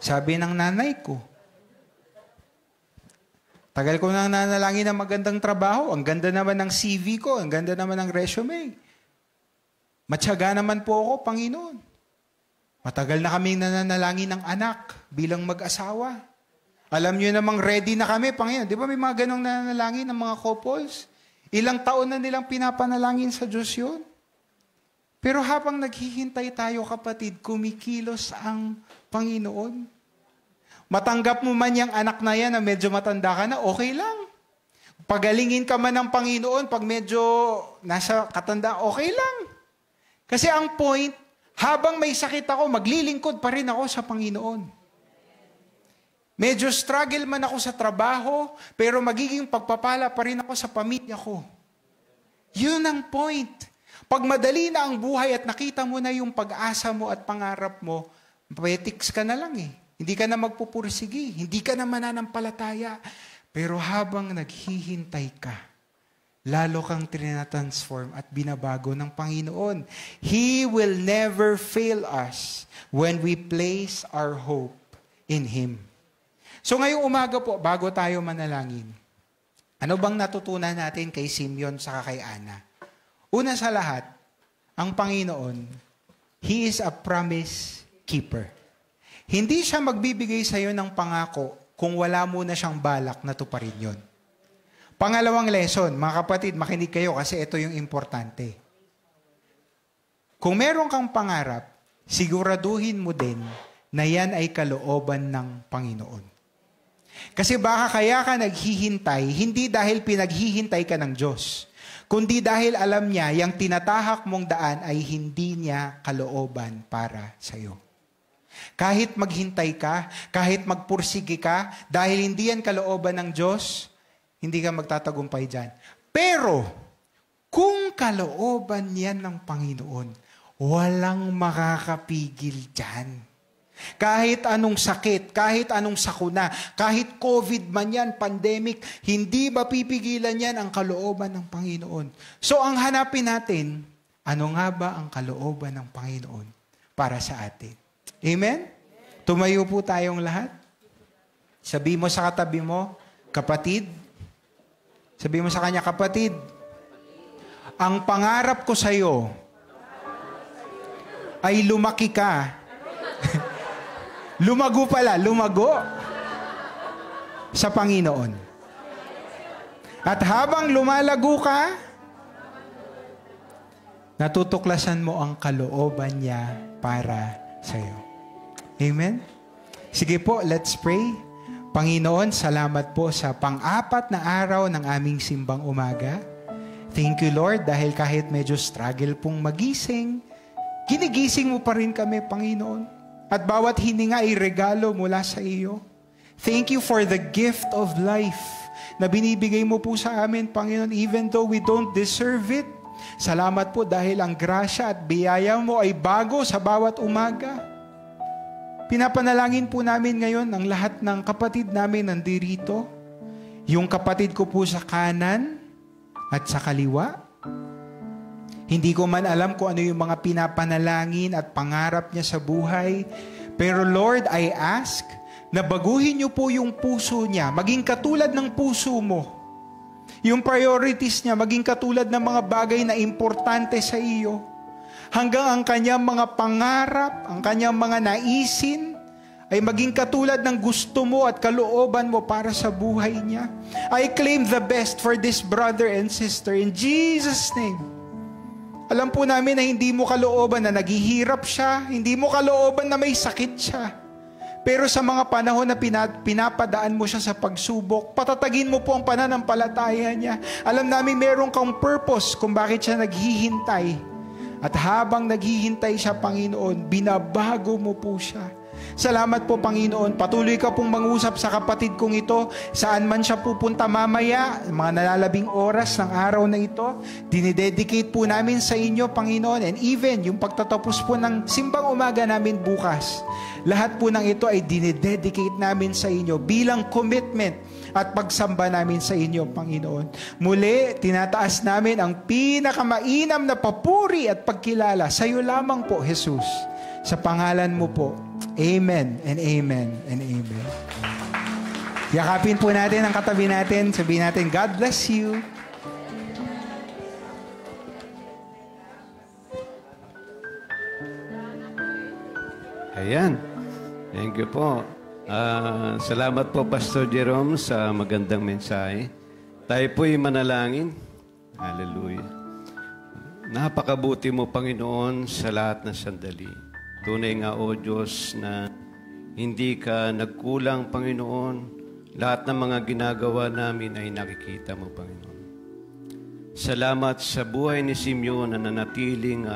Sabi ng nanay ko. Tagal ko nang nanalangin ng magandang trabaho. Ang ganda naman ng CV ko. Ang ganda naman ng resume. Matyaga naman po ako, Panginoon. Matagal na kaming nananalangin ng anak bilang mag-asawa. Alam nyo namang ready na kami, Panginoon. Di ba may mga ganong nananalangin ng mga couples? Ilang taon na nilang pinapanalangin sa Diyos yun. Pero habang naghihintay tayo, kapatid, kumikilos ang Panginoon. Matanggap mo man yung anak na yan na medyo matanda ka na, okay lang. Pagalingin ka man ng Panginoon, pag medyo nasa katanda, okay lang. Kasi ang point, habang may sakit ako, maglilingkod pa rin ako sa Panginoon. Medyo struggle man ako sa trabaho, pero magiging pagpapala pa rin ako sa pamilya ko. Yun ang point. Pag madali na ang buhay at nakita mo na yung pag-asa mo at pangarap mo, poetics ka na lang eh. Hindi ka na magpupursigi, hindi ka na mananampalataya. Pero habang naghihintay ka, lalo kang trinatransform at binabago ng Panginoon. He will never fail us when we place our hope in Him. So ngayong umaga po, bago tayo manalangin, ano bang natutunan natin kay Simeon sa kay Ana? Una sa lahat, ang Panginoon, He is a promise keeper. Hindi siya magbibigay sa iyo ng pangako kung wala muna siyang balak na tuparin yon. Pangalawang lesson, mga kapatid, makinig kayo kasi ito yung importante. Kung meron kang pangarap, siguraduhin mo din na yan ay kalooban ng Panginoon. Kasi baka kaya ka naghihintay, hindi dahil pinaghihintay ka ng Diyos, kundi dahil alam niya, yung tinatahak mong daan ay hindi niya kalooban para sa iyo. Kahit maghintay ka, kahit magpursige ka, dahil hindi yan kalooban ng Diyos, hindi ka magtatagumpay dyan. Pero, kung kalooban yan ng Panginoon, walang makakapigil dyan. Kahit anong sakit, kahit anong sakuna, kahit COVID man yan, pandemic, hindi mapipigilan yan ang kalooban ng Panginoon. So, ang hanapin natin, ano nga ba ang kalooban ng Panginoon para sa atin? Amen? Tumayo po tayong lahat. Sabi mo sa katabi mo, kapatid, sabi mo sa kanya, kapatid, ang pangarap ko sa iyo ay lumaki ka. Lumago sa Panginoon. At habang lumalago ka, natutuklasan mo ang kalooban niya para sa iyo. Amen? Sige po, let's pray. Panginoon, salamat po sa pang-apat na araw ng aming simbang umaga. Thank you, Lord, dahil kahit medyo struggle pong magising, ginigising mo pa rin kami, Panginoon. At bawat hininga ay regalo mula sa iyo. Thank you for the gift of life na binibigay mo po sa amin, Panginoon, even though we don't deserve it. Salamat po dahil ang grasya at biyaya mo ay bago sa bawat umaga. Pinapanalangin po namin ngayon ang lahat ng kapatid namin nandirito. Yung kapatid ko po sa kanan at sa kaliwa. Hindi ko man alam kung ano yung mga pinapanalangin at pangarap niya sa buhay. Pero Lord, I ask na baguhin niyo po yung puso niya. Maging katulad ng puso mo. Yung priorities niya, maging katulad ng mga bagay na importante sa iyo. Hanggang ang kanyang mga pangarap, ang kanyang mga naisin, ay maging katulad ng gusto mo at kalooban mo para sa buhay niya. I claim the best for this brother and sister in Jesus' name. Alam po namin na hindi mo kalooban na naghihirap siya, hindi mo kalooban na may sakit siya. Pero sa mga panahon na pinapadaan mo siya sa pagsubok, patatagin mo po ang pananampalataya niya. Alam namin meron kang purpose kung bakit siya naghihintay. At habang naghihintay siya, Panginoon, binabago mo po siya. Salamat po, Panginoon. Patuloy ka pong mangusap sa kapatid kong ito. Saan man siya pupunta mamaya, mga nalalabing oras ng araw na ito, dinidedicate po namin sa inyo, Panginoon. And even yung pagtatapos po ng simbang umaga namin bukas, lahat po ng ito ay dinidedicate namin sa inyo bilang commitment at pagsamba namin sa inyo, Panginoon. Muli, tinataas namin ang pinakamainam na papuri at pagkilala sa iyo lamang po, Jesus. Sa pangalan mo po. Amen and amen and amen. Yakapin po natin ang katabi natin. Sabihin natin, God bless you.
Ayan. Thank you po. Salamat po, Pastor Jerome, sa magandang mensahe. Tayo po'y manalangin. Hallelujah. Napakabuti mo, Panginoon, sa lahat ng sandali. Tunay nga, O Diyos, na hindi ka nagkulang, Panginoon. Lahat ng mga ginagawa namin ay nakikita mo, Panginoon. Salamat sa buhay ni Simeon na nanatiling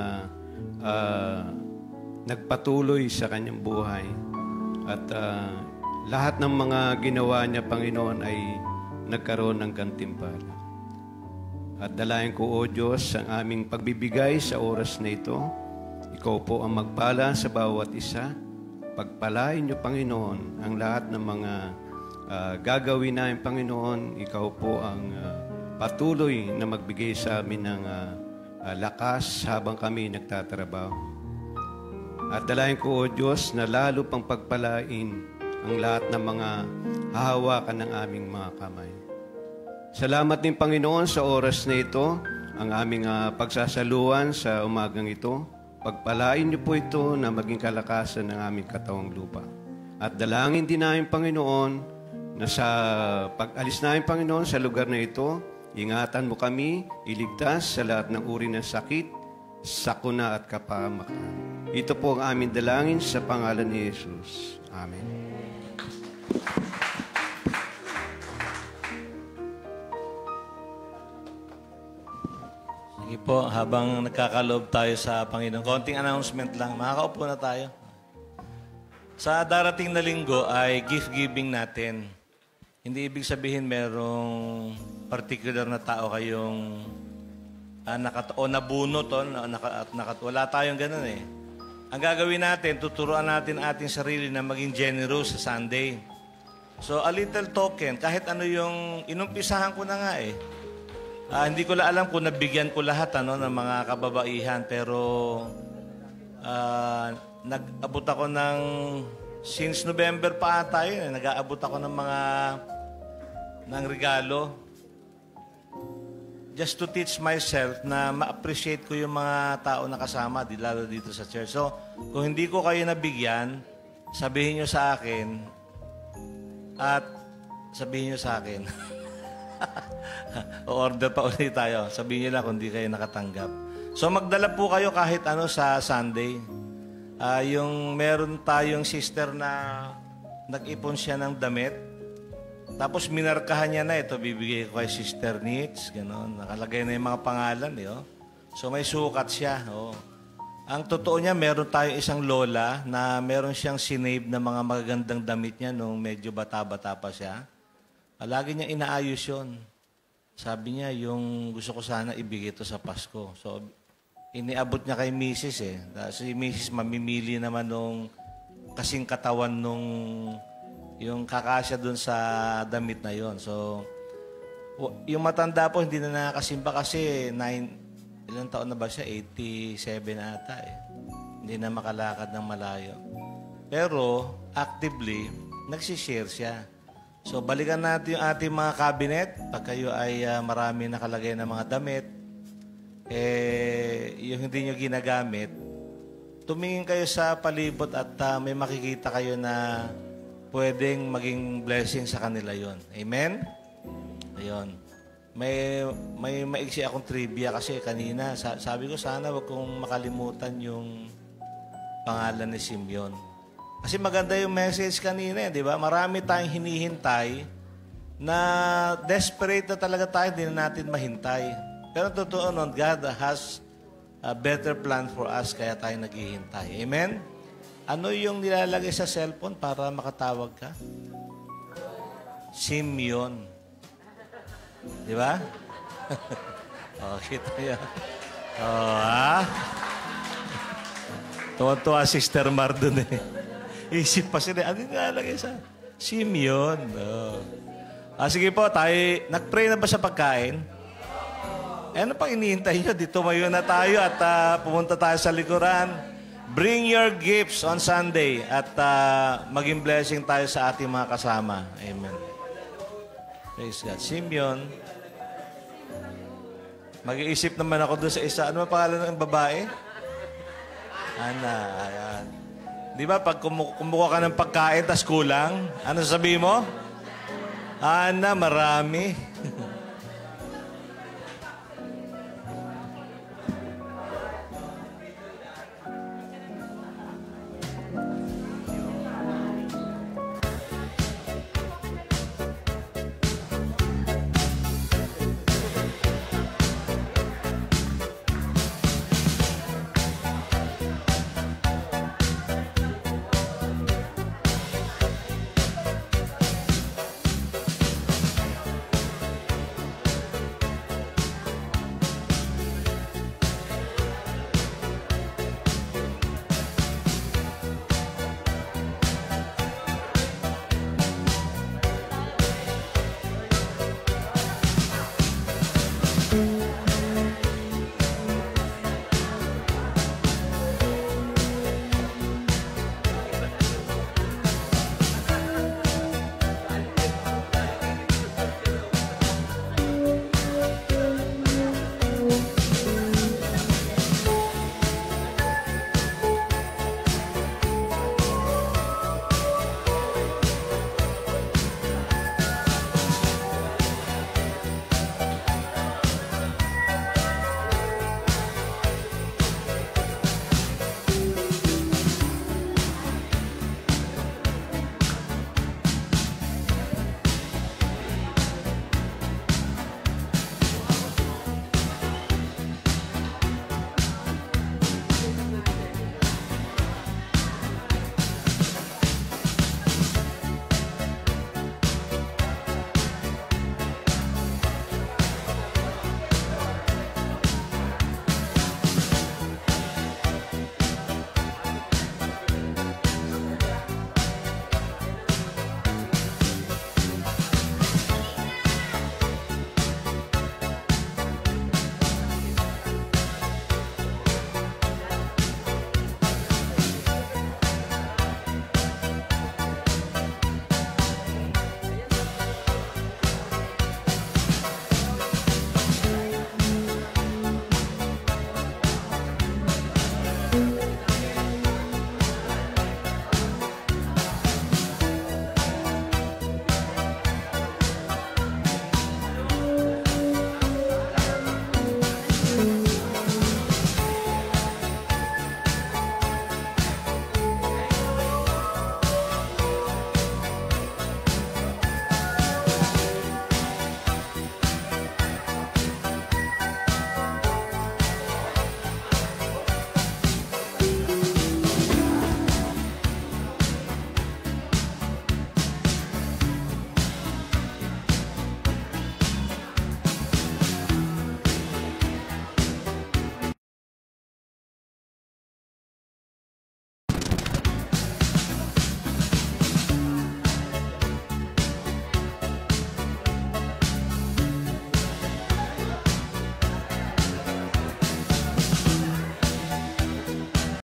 nagpatuloy sa kanyang buhay. At lahat ng mga ginawa niya, Panginoon, ay nagkaroon ng gantimpala. At dalayan ko, O Diyos, ang aming pagbibigay sa oras na ito. Ikaw po ang magpala sa bawat isa. Pagpalain niyo, Panginoon, ang lahat ng mga gagawin namin, Panginoon. Ikaw po ang patuloy na magbigay sa amin ng lakas habang kami nagtatrabaho. At dalayan ko, O Diyos, na lalo pang pagpalain ang lahat ng mga hahawakan ng aming mga kamay. Salamat din, Panginoon, sa oras na ito, ang aming pagsasaluan sa umagang ito. Pagpalain niyo po ito na maging kalakasan ng aming katawang lupa. At dalangin din namin, Panginoon, na sa pag-alis namin, Panginoon, sa lugar na ito, ingatan mo kami, iligtas sa lahat ng uri ng sakit, sakuna at kapahamakan. Ito po ang aming dalangin sa pangalan ni Jesus. Amen.
Sige po, habang nagkakaloob tayo sa Panginoon, konting announcement lang. Makakaupo na tayo. Sa darating na linggo ay gift-giving natin. Hindi ibig sabihin merong particular na tao kayong nabunot wala tayong ganun eh. Ang gagawin natin, tuturuan natin ating sarili na maging generous sa Sunday. So, a little token, kahit ano yung inumpisahan ko na nga eh. Hindi ko lang alam kung nabigyan ko lahat ng mga kababaihan, pero nag-abot ako ng, since November pa tayo, nag-aabot ako ng regalo. Just to teach myself na ma-appreciate ko yung mga tao na kasama, lalo dito sa church. So, kung hindi ko kayo nabigyan, sabihin nyo sa akin, at sabihin nyo sa akin, o-order pa ulit tayo. Sabihin nyo lang kung hindi kayo nakatanggap. So, magdala po kayo kahit ano sa Sunday. Yung meron tayong sister na nag-ipon siya ng damit. Tapos minarkahan niya na ito, bibigay ko kay Sister Nitz, gano'n. Nakalagay na yung mga pangalan, oh. So may sukat siya, oh. Ang totoo niya, meron tayong isang lola na meron siyang sinave na mga magagandang damit niya nung medyo bata-bata pa siya. Lagi niya inaayos yun. Sabi niya, yung gusto ko sana ibigay ito sa Pasko. So iniabot niya kay Mrs. eh. Si Mrs. mamimili naman nung kasing katawan nung yung kakasya dun sa damit na yon. So, yung matanda po, hindi na nakakasimba kasi ilang taon na ba siya? 87 ata eh. Hindi na makalakad ng malayo. Pero, actively, nagsishare siya. So, balikan natin yung ating mga cabinet. Pag kayo ay marami nakalagay na mga damit, yung hindi nyo ginagamit, tumingin kayo sa palibot at may makikita kayo na pwedeng maging blessing sa kanila yon. Amen? Ayun. May maiksi akong trivia kasi kanina, sabi ko sana wag kong makalimutan yung pangalan ni Simeon. Kasi maganda yung message kanina, di ba? Marami tayong hinihintay na desperate na talaga tayo, hindi na natin mahintay. Pero totoo nun, God has a better plan for us, kaya tayo naghihintay. Amen? Ano yung nilalagay sa cellphone para makatawag ka? Simeon. Di ba? Kita yan. Tuwa-tuwa Sister Mar dun eh. Isip pa sila, ano yung nilalagay sa Simeon? Sige po, tayo, nag-pray na ba sa pagkain? Ano pang iniintay nyo? Dito tumayo na tayo at pumunta tayo sa likuran. Bring your gifts on Sunday at maging blessing tayo sa ating mga kasama. Amen. Praise God. Simeon. Mag-iisip naman ako doon sa isa. Ano ang pangalan ng babae? Ana. Ayan. Di ba, pag kumuha ka ng pagkain tas kulang, ano sabihin mo? Ana, marami.